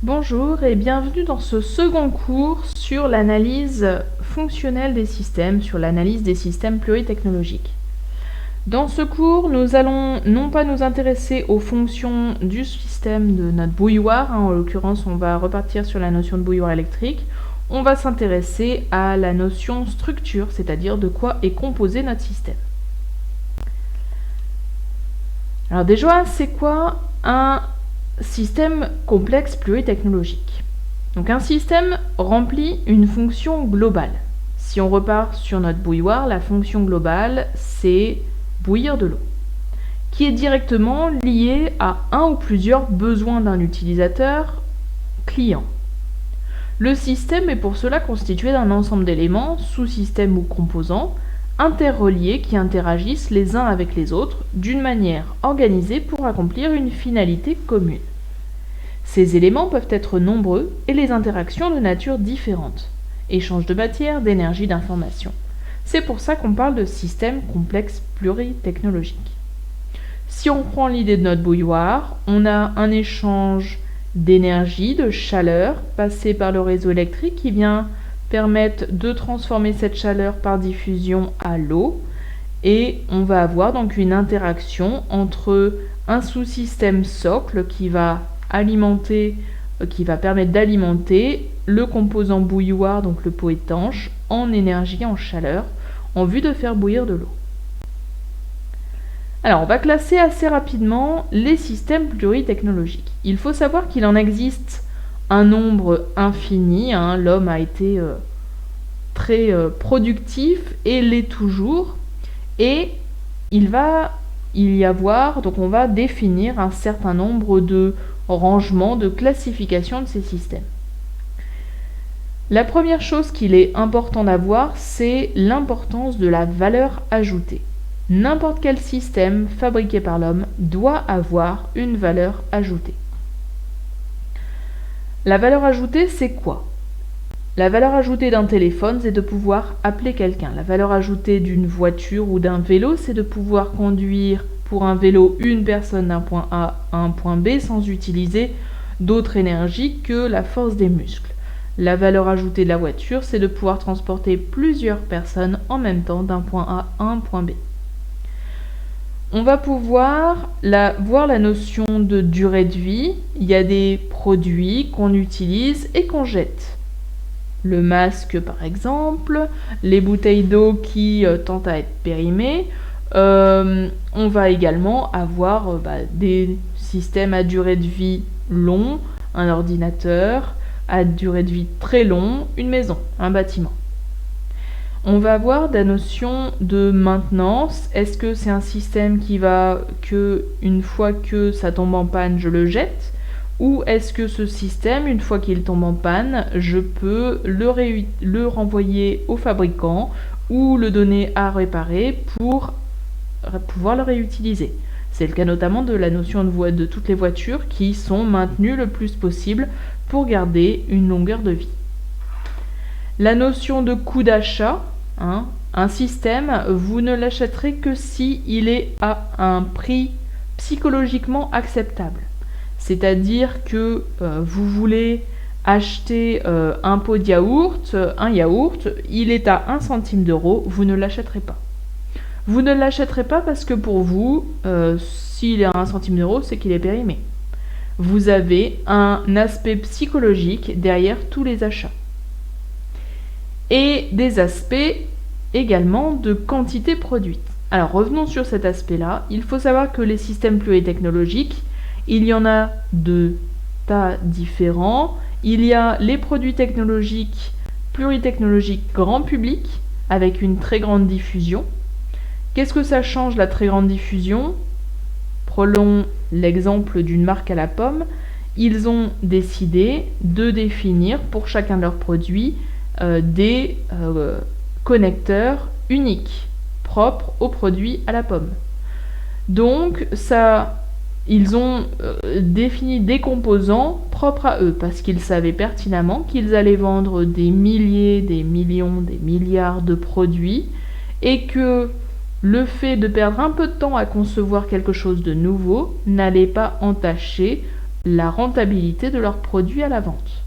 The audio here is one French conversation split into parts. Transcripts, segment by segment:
Bonjour et bienvenue dans ce second cours sur l'analyse fonctionnelle des systèmes, sur l'analyse des systèmes pluritechnologiques. Dans ce cours, nous allons non pas nous intéresser aux fonctions du système de notre bouilloire, en l'occurrence on va repartir sur la notion de bouilloire électrique, on va s'intéresser à la notion structure, c'est-à-dire de quoi est composé notre système. Alors déjà, c'est quoi un système complexe pluritechnologique? Donc un système remplit une fonction globale. Si on repart sur notre bouilloire, la fonction globale, c'est bouillir de l'eau, qui est directement liée à un ou plusieurs besoins d'un utilisateur client. Le système est pour cela constitué d'un ensemble d'éléments, sous-systèmes ou composants, interreliés qui interagissent les uns avec les autres d'une manière organisée pour accomplir une finalité commune. Ces éléments peuvent être nombreux et les interactions de nature différente. Échange de matière, d'énergie, d'informations. C'est pour ça qu'on parle de système complexe pluritechnologique. Si on prend l'idée de notre bouilloire, on a un échange d'énergie, de chaleur, passée par le réseau électrique qui vient permettre de transformer cette chaleur par diffusion à l'eau. Et on va avoir donc une interaction entre un sous-système socle qui va permettre d'alimenter le composant bouilloire, donc le pot étanche, en énergie, en chaleur, en vue de faire bouillir de l'eau. Alors, on va classer assez rapidement les systèmes pluritechnologiques. Il faut savoir qu'il en existe un nombre infini. L'homme a été très productif et l'est toujours. Et il va y avoir, donc on va définir un certain nombre de rangements, de classifications de ces systèmes. La première chose qu'il est important d'avoir, c'est l'importance de la valeur ajoutée. N'importe quel système fabriqué par l'homme doit avoir une valeur ajoutée. La valeur ajoutée, c'est quoi? La valeur ajoutée d'un téléphone, c'est de pouvoir appeler quelqu'un. La valeur ajoutée d'une voiture ou d'un vélo, c'est de pouvoir conduire pour un vélo une personne d'un point A à un point B sans utiliser d'autre énergie que la force des muscles. La valeur ajoutée de la voiture, c'est de pouvoir transporter plusieurs personnes en même temps d'un point A à un point B. On va pouvoir voir la notion de durée de vie. Il y a des produits qu'on utilise et qu'on jette. Le masque par exemple, les bouteilles d'eau qui tentent à être périmées. On va également avoir des systèmes à durée de vie long, un ordinateur, à durée de vie très long, une maison, un bâtiment. On va avoir la notion de maintenance. Est-ce que c'est un système qui va que une fois que ça tombe en panne, je le jette? Ou est-ce que ce système, une fois qu'il tombe en panne, je peux le renvoyer au fabricant ou le donner à réparer pour pouvoir le réutiliser? C'est le cas notamment de la notion de toutes les voitures qui sont maintenues le plus possible pour garder une longueur de vie. La notion de coût d'achat, un système, vous ne l'achèterez que si il est à un prix psychologiquement acceptable. C'est-à-dire que vous voulez acheter un pot de yaourt, il est à 1 centime d'euro, vous ne l'achèterez pas. Vous ne l'achèterez pas parce que pour vous, s'il est à 1 centime d'euro, c'est qu'il est périmé. Vous avez un aspect psychologique derrière tous les achats. Et des aspects également de quantité produite. Alors revenons sur cet aspect-là. Il faut savoir que les systèmes pluritechnologiques, il y en a de tas différents. Il y a les produits technologiques, pluritechnologiques grand public, avec une très grande diffusion. Qu'est-ce que ça change, la très grande diffusion? Prenons l'exemple d'une marque à la pomme. Ils ont décidé de définir pour chacun de leurs produits des connecteurs uniques, propres aux produits à la pomme. Donc, ils ont défini des composants propres à eux, parce qu'ils savaient pertinemment qu'ils allaient vendre des milliers, des millions, des milliards de produits, et que le fait de perdre un peu de temps à concevoir quelque chose de nouveau n'allait pas entacher la rentabilité de leurs produits à la vente.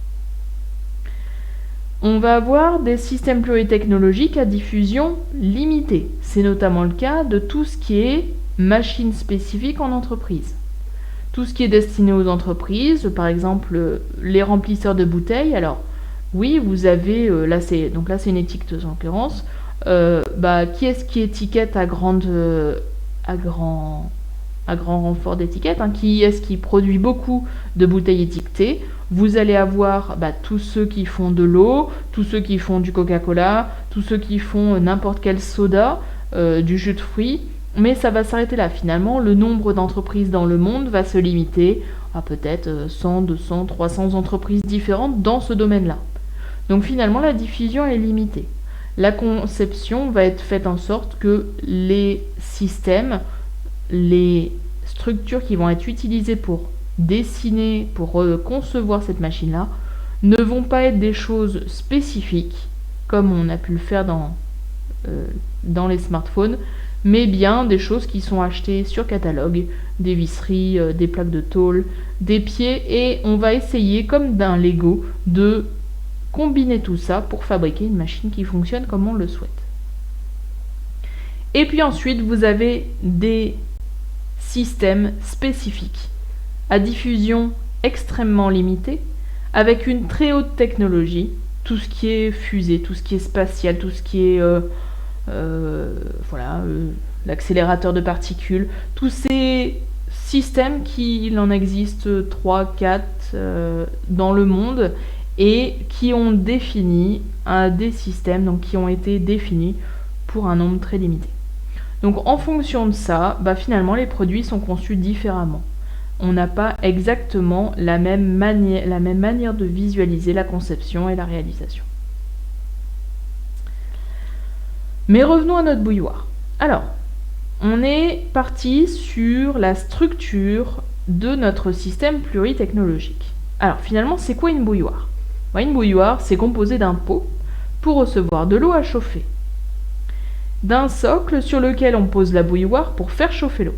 On va avoir des systèmes pluritechnologiques à diffusion limitée. C'est notamment le cas de tout ce qui est machines spécifiques en entreprise. Tout ce qui est destiné aux entreprises, par exemple les remplisseurs de bouteilles. Alors oui, vous avez, là c'est une étiqueteuse en l'occurrence, qui est-ce qui étiquette à grand renfort d'étiquette, qui est-ce qui produit beaucoup de bouteilles étiquetées. Vous allez avoir tous ceux qui font de l'eau, tous ceux qui font du Coca-Cola, tous ceux qui font n'importe quel soda, du jus de fruits, mais ça va s'arrêter là. Finalement, le nombre d'entreprises dans le monde va se limiter à peut-être 100, 200, 300 entreprises différentes dans ce domaine-là. Donc finalement, la diffusion est limitée. La conception va être faite en sorte que les systèmes, les structures qui vont être utilisées pour dessiner, pour concevoir cette machine-là, ne vont pas être des choses spécifiques, comme on a pu le faire dans les smartphones, mais bien des choses qui sont achetées sur catalogue, des visseries, des plaques de tôle, des pieds, et on va essayer, comme d'un Lego, de combiner tout ça pour fabriquer une machine qui fonctionne comme on le souhaite. Et puis ensuite, vous avez des systèmes spécifiques à diffusion extrêmement limitée, avec une très haute technologie, tout ce qui est fusée, tout ce qui est spatial, tout ce qui est l'accélérateur de particules, tous ces systèmes il en existe 3, 4 dans le monde, et qui ont défini des systèmes, donc qui ont été définis pour un nombre très limité. Donc en fonction de ça, finalement les produits sont conçus différemment. On n'a pas exactement la même manière de visualiser la conception et la réalisation. Mais revenons à notre bouilloire. Alors, on est parti sur la structure de notre système pluritechnologique. Alors finalement, c'est quoi une bouilloire ? Une bouilloire, c'est composé d'un pot pour recevoir de l'eau à chauffer, d'un socle sur lequel on pose la bouilloire pour faire chauffer l'eau.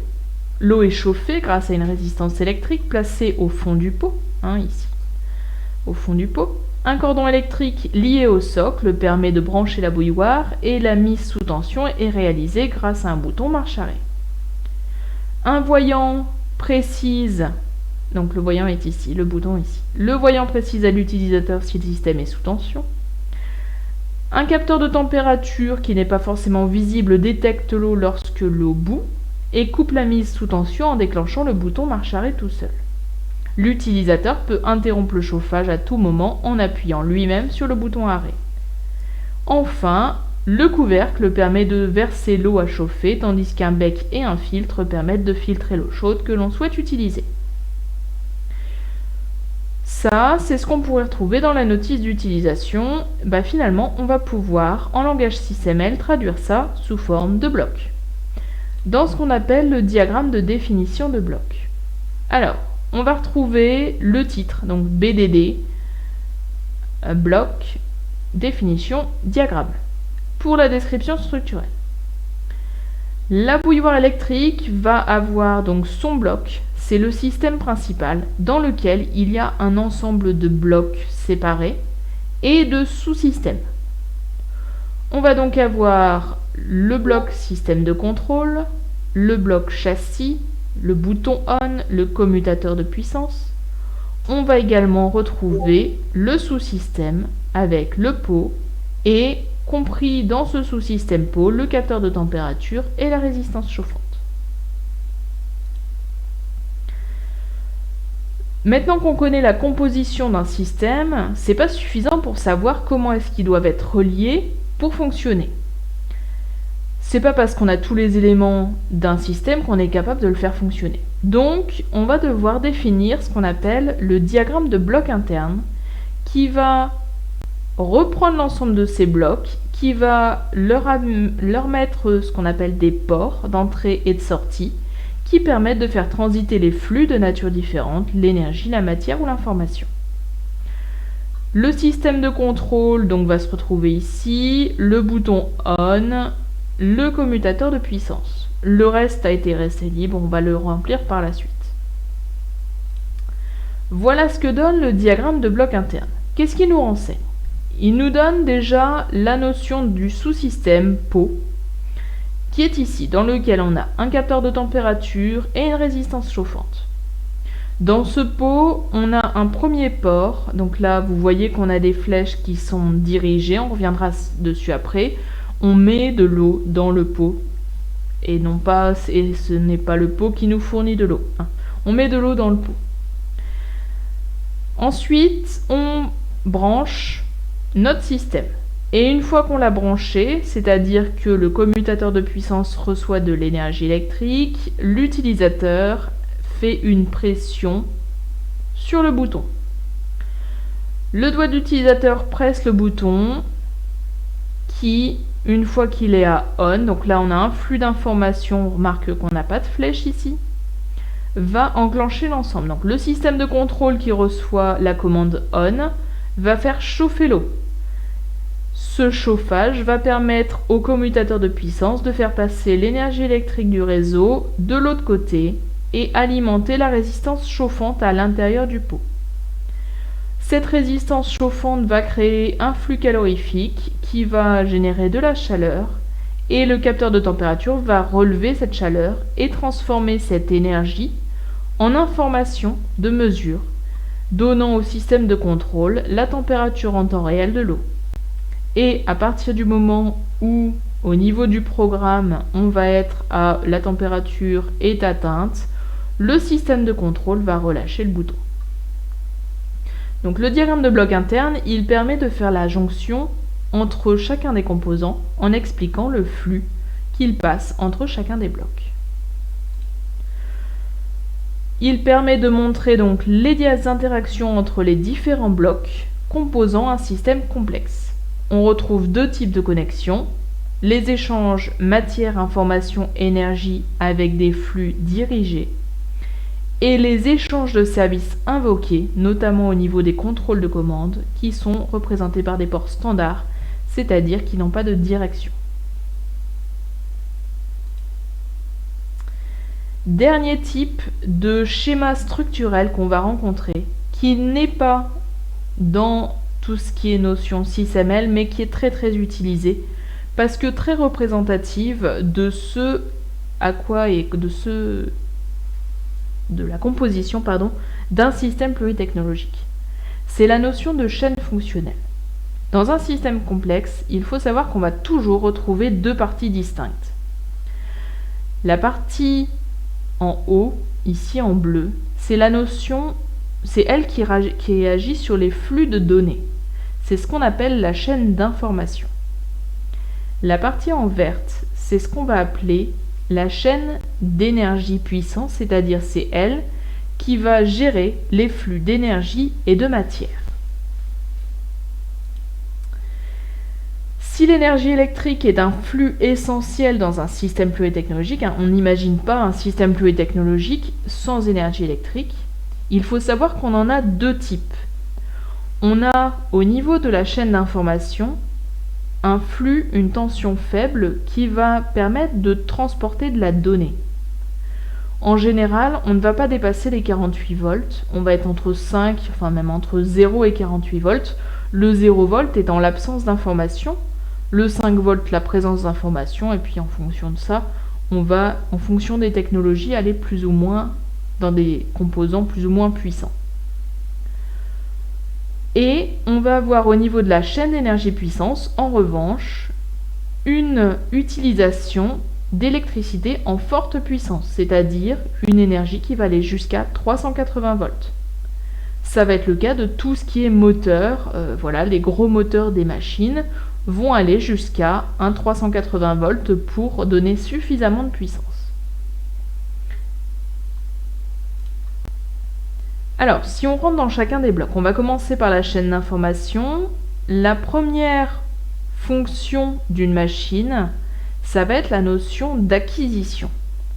L'eau est chauffée grâce à une résistance électrique placée au fond du pot, ici, au fond du pot. Un cordon électrique lié au socle permet de brancher la bouilloire et la mise sous tension est réalisée grâce à un bouton marche-arrêt. Un voyant précise, donc le voyant est ici, le bouton ici. Le voyant précise à l'utilisateur si le système est sous tension. Un capteur de température qui n'est pas forcément visible détecte l'eau lorsque l'eau bout et coupe la mise sous tension en déclenchant le bouton marche-arrêt tout seul. L'utilisateur peut interrompre le chauffage à tout moment en appuyant lui-même sur le bouton arrêt. Enfin, le couvercle permet de verser l'eau à chauffer, tandis qu'un bec et un filtre permettent de filtrer l'eau chaude que l'on souhaite utiliser. Ça, c'est ce qu'on pourrait retrouver dans la notice d'utilisation. Finalement, on va pouvoir, en langage SysML, traduire ça sous forme de bloc, dans ce qu'on appelle le diagramme de définition de bloc. Alors, on va retrouver le titre, donc BDD, bloc, définition, diagramme, pour la description structurelle. La bouilloire électrique va avoir donc son bloc, c'est le système principal dans lequel il y a un ensemble de blocs séparés et de sous-systèmes. On va donc avoir le bloc système de contrôle, le bloc châssis, le bouton on, le commutateur de puissance. On va également retrouver le sous-système avec le pot et, compris dans ce sous-système pot, le capteur de température et la résistance chauffante. Maintenant qu'on connaît la composition d'un système, c'est pas suffisant pour savoir comment est-ce qu'ils doivent être reliés pour fonctionner. C'est pas parce qu'on a tous les éléments d'un système qu'on est capable de le faire fonctionner. Donc, on va devoir définir ce qu'on appelle le diagramme de bloc interne, qui va reprendre l'ensemble de ces blocs, qui va leur mettre ce qu'on appelle des ports d'entrée et de sortie, qui permettent de faire transiter les flux de nature différente, l'énergie, la matière ou l'information. Le système de contrôle donc va se retrouver ici, le bouton on, le commutateur de puissance. Le reste a été resté libre, on va le remplir par la suite. Voilà ce que donne le diagramme de bloc interne. Qu'est-ce qu'il nous renseigne? Il nous donne déjà la notion du sous-système pot, qui est ici, dans lequel on a un capteur de température et une résistance chauffante. Dans ce pot, on a un premier port, donc là vous voyez qu'on a des flèches qui sont dirigées, on reviendra dessus après. On met de l'eau dans le pot, et non pas, ce n'est pas le pot qui nous fournit de l'eau, hein. On met de l'eau dans le pot. Ensuite, on branche notre système. Et une fois qu'on l'a branché, c'est-à-dire que le commutateur de puissance reçoit de l'énergie électrique, l'utilisateur fait une pression sur le bouton. Le doigt d'utilisateur presse le bouton qui, une fois qu'il est à on, donc là on a un flux d'informations, on remarque qu'on n'a pas de flèche ici, va enclencher l'ensemble. Donc le système de contrôle qui reçoit la commande on va faire chauffer l'eau. Ce chauffage va permettre au commutateur de puissance de faire passer l'énergie électrique du réseau de l'autre côté et alimenter la résistance chauffante à l'intérieur du pot. Cette résistance chauffante va créer un flux calorifique qui va générer de la chaleur et le capteur de température va relever cette chaleur et transformer cette énergie en information de mesure, donnant au système de contrôle la température en temps réel de l'eau. Et à partir du moment où, au niveau du programme, on va être à la température est atteinte, le système de contrôle va relâcher le bouton. Donc le diagramme de bloc interne, il permet de faire la jonction entre chacun des composants en expliquant le flux qu'il passe entre chacun des blocs. Il permet de montrer donc les interactions entre les différents blocs composant un système complexe. On retrouve deux types de connexions, les échanges matière, information, énergie avec des flux dirigés et les échanges de services invoqués, notamment au niveau des contrôles de commande, qui sont représentés par des ports standards, c'est-à-dire qui n'ont pas de direction. Dernier type de schéma structurel qu'on va rencontrer, qui n'est pas dans tout ce qui est notion SysML, mais qui est très utilisé, parce que très représentative de ce à quoi et de la composition d'un système pluritechnologique. C'est la notion de chaîne fonctionnelle. Dans un système complexe, il faut savoir qu'on va toujours retrouver deux parties distinctes. La partie en haut, ici en bleu, c'est la notion, c'est elle qui agit sur les flux de données. C'est ce qu'on appelle la chaîne d'information. La partie en verte, c'est ce qu'on va appeler la chaîne d'énergie puissance, c'est-à-dire c'est elle qui va gérer les flux d'énergie et de matière. Si l'énergie électrique est un flux essentiel dans un système pluritechnologique, on n'imagine pas un système pluritechnologique sans énergie électrique, il faut savoir qu'on en a deux types. On a au niveau de la chaîne d'information un flux, une tension faible qui va permettre de transporter de la donnée. En général, on ne va pas dépasser les 48 volts, on va être entre 5, enfin même entre 0 et 48 volts. Le 0 volt étant l'absence d'information, le 5 volts la présence d'information, et puis en fonction de ça, on va, en fonction des technologies, aller plus ou moins dans des composants plus ou moins puissants. Et on va avoir au niveau de la chaîne d'énergie-puissance, en revanche, une utilisation d'électricité en forte puissance, c'est-à-dire une énergie qui va aller jusqu'à 380 volts. Ça va être le cas de tout ce qui est moteur, voilà, les gros moteurs des machines vont aller jusqu'à un 380 volts pour donner suffisamment de puissance. Alors, si on rentre dans chacun des blocs, on va commencer par la chaîne d'information. La première fonction d'une machine, ça va être la notion d'acquisition.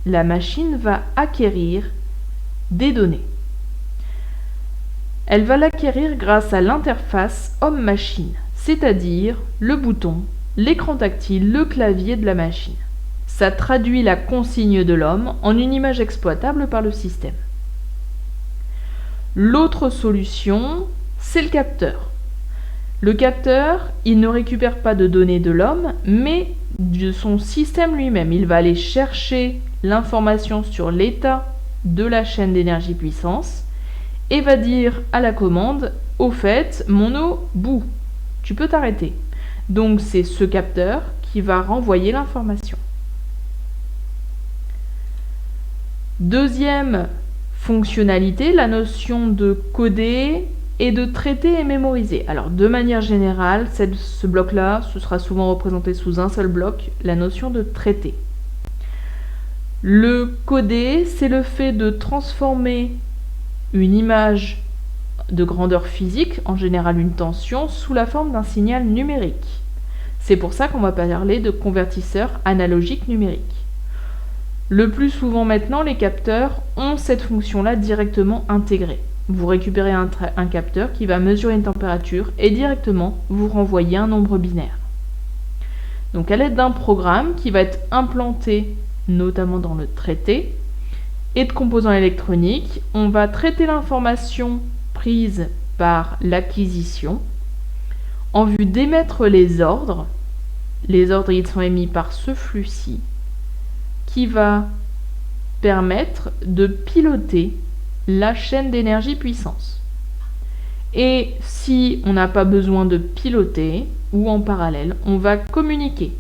La machine va acquérir des données. Elle va l'acquérir grâce à l'interface homme-machine, c'est-à-dire le bouton, l'écran tactile, le clavier de la machine. Ça traduit la consigne de l'homme en une image exploitable par le système. L'autre solution, c'est le capteur. Le capteur, il ne récupère pas de données de l'homme, mais de son système lui-même. Il va aller chercher l'information sur l'état de la chaîne d'énergie-puissance et va dire à la commande, au fait, mon eau bout, tu peux t'arrêter. Donc c'est ce capteur qui va renvoyer l'information. Deuxième fonctionnalité, la notion de coder et de traiter et mémoriser. Alors de manière générale, ce bloc-là, ce sera souvent représenté sous un seul bloc, la notion de traiter. Le coder, c'est le fait de transformer une image de grandeur physique, en général une tension, sous la forme d'un signal numérique. C'est pour ça qu'on va parler de convertisseur analogique numérique. Le plus souvent maintenant, les capteurs ont cette fonction-là directement intégrée. Vous récupérez un capteur qui va mesurer une température et directement vous renvoyer un nombre binaire. Donc à l'aide d'un programme qui va être implanté notamment dans le traité et de composants électroniques, on va traiter l'information prise par l'acquisition en vue d'émettre les ordres. Les ordres, ils sont émis par ce flux-ci qui va permettre de piloter la chaîne d'énergie-puissance. Et si on n'a pas besoin de piloter, ou en parallèle, on va communiquer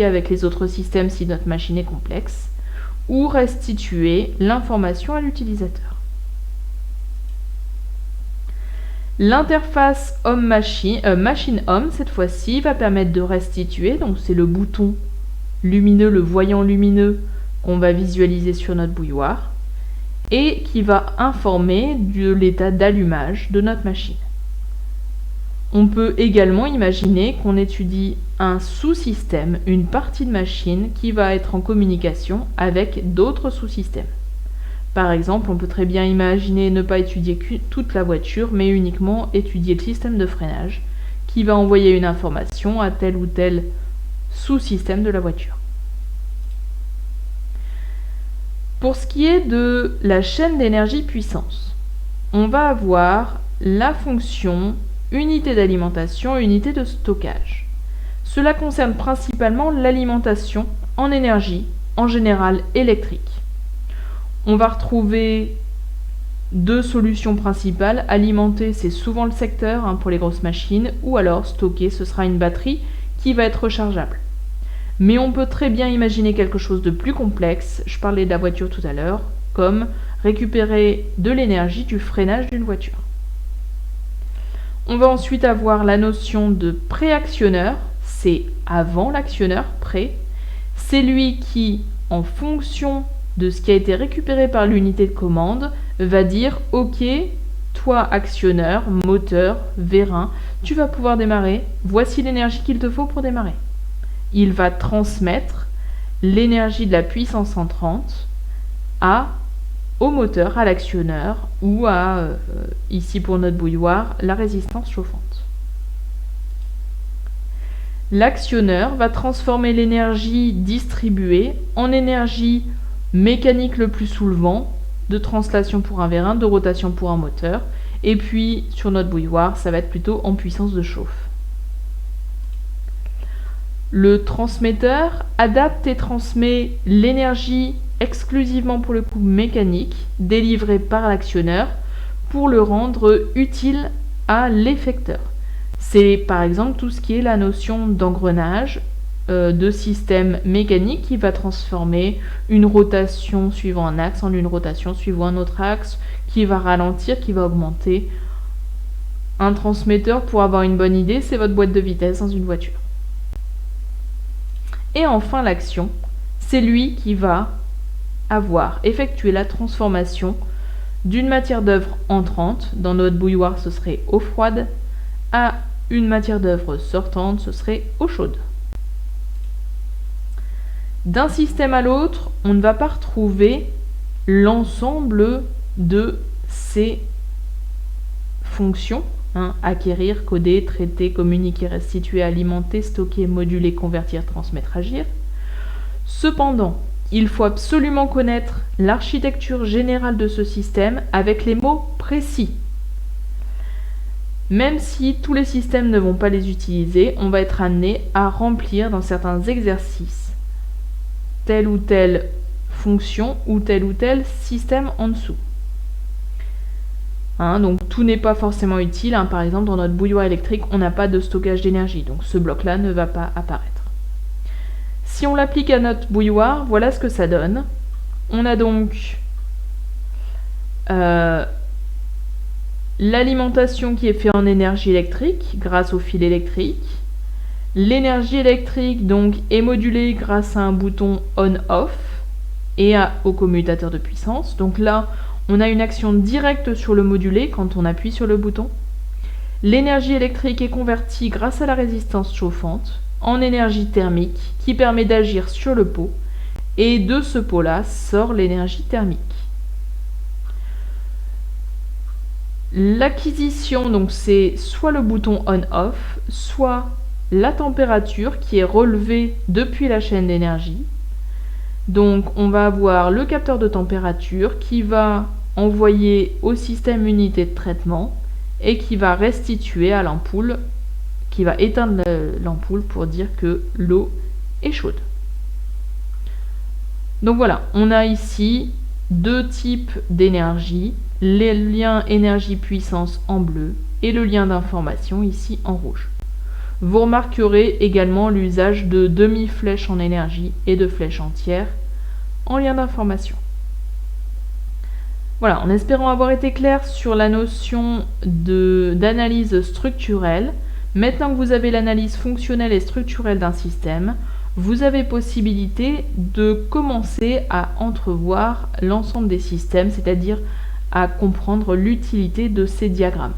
avec les autres systèmes si notre machine est complexe, ou restituer l'information à l'utilisateur. L'interface machine-homme, cette fois-ci, va permettre de restituer, donc c'est le bouton lumineux, le voyant lumineux qu'on va visualiser sur notre bouilloire, et qui va informer de l'état d'allumage de notre machine. On peut également imaginer qu'on étudie un sous-système, une partie de machine qui va être en communication avec d'autres sous-systèmes. Par exemple, on peut très bien imaginer ne pas étudier toute la voiture, mais uniquement étudier le système de freinage qui va envoyer une information à tel ou tel sous-système de la voiture. Pour ce qui est de la chaîne d'énergie-puissance, on va avoir la fonction unité d'alimentation, unité de stockage. Cela concerne principalement l'alimentation en énergie, en général électrique. On va retrouver deux solutions principales. Alimenter, c'est souvent le secteur pour les grosses machines, ou alors stocker, ce sera une batterie qui va être rechargeable. Mais on peut très bien imaginer quelque chose de plus complexe, je parlais de la voiture tout à l'heure, comme récupérer de l'énergie du freinage d'une voiture. On va ensuite avoir la notion de préactionneur, c'est avant l'actionneur, pré. C'est lui qui, en fonction de ce qui a été récupéré par l'unité de commande, va dire « Ok, toi actionneur, moteur, vérin, tu vas pouvoir démarrer, voici l'énergie qu'il te faut pour démarrer. » Il va transmettre l'énergie de la puissance entrante au moteur, à l'actionneur ou à, ici pour notre bouilloire, la résistance chauffante. L'actionneur va transformer l'énergie distribuée en énergie mécanique le plus soulevant, de translation pour un vérin, de rotation pour un moteur, et puis sur notre bouilloire, ça va être plutôt en puissance de chauffe. Le transmetteur adapte et transmet l'énergie exclusivement pour le coup mécanique délivrée par l'actionneur pour le rendre utile à l'effecteur. C'est par exemple tout ce qui est la notion d'engrenage de système mécanique qui va transformer une rotation suivant un axe en une rotation suivant un autre axe, qui va ralentir, qui va augmenter. Un transmetteur, pour avoir une bonne idée, c'est votre boîte de vitesse dans une voiture. Et enfin l'action, c'est lui qui va avoir effectué la transformation d'une matière d'œuvre entrante, dans notre bouilloire ce serait eau froide, à une matière d'œuvre sortante, ce serait eau chaude. D'un système à l'autre, on ne va pas retrouver l'ensemble de ces fonctions. Acquérir, coder, traiter, communiquer, restituer, alimenter, stocker, moduler, convertir, transmettre, agir. Cependant, il faut absolument connaître l'architecture générale de ce système avec les mots précis. Même si tous les systèmes ne vont pas les utiliser, on va être amené à remplir dans certains exercices telle ou telle fonction ou tel système en dessous. Donc tout n'est pas forcément utile. Par exemple, dans notre bouilloire électrique, on n'a pas de stockage d'énergie, donc ce bloc-là ne va pas apparaître. Si on l'applique à notre bouilloire, voilà ce que ça donne. On a donc l'alimentation qui est faite en énergie électrique grâce au fil électrique. L'énergie électrique donc est modulée grâce à un bouton on-off et au commutateur de puissance. Donc là, on a une action directe sur le modulé quand on appuie sur le bouton. L'énergie électrique est convertie grâce à la résistance chauffante en énergie thermique qui permet d'agir sur le pot, et de ce pot-là sort l'énergie thermique. L'acquisition, donc c'est soit le bouton on-off, soit la température qui est relevée depuis la chaîne d'énergie. Donc on va avoir le capteur de température qui va envoyer au système unité de traitement et qui va restituer à l'ampoule, qui va éteindre l'ampoule pour dire que l'eau est chaude. Donc voilà, on a ici deux types d'énergie, les liens énergie-puissance en bleu et le lien d'information ici en rouge. Vous remarquerez également l'usage de demi-flèches en énergie et de flèches entières en lien d'information. Voilà, en espérant avoir été clair sur la notion d'analyse structurelle, maintenant que vous avez l'analyse fonctionnelle et structurelle d'un système, vous avez possibilité de commencer à entrevoir l'ensemble des systèmes, c'est-à-dire à comprendre l'utilité de ces diagrammes.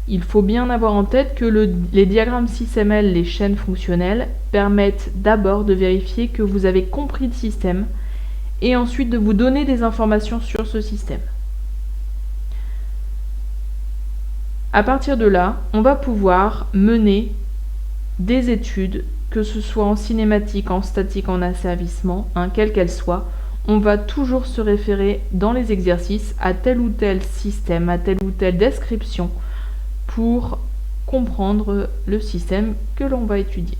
Il faut bien avoir en tête que les diagrammes SysML, les chaînes fonctionnelles, permettent d'abord de vérifier que vous avez compris le système et ensuite de vous donner des informations sur ce système. À partir de là, on va pouvoir mener des études, que ce soit en cinématique, en statique, en asservissement, quelle qu'elle soit. On va toujours se référer dans les exercices à tel ou tel système, à telle ou telle description pour comprendre le système que l'on va étudier.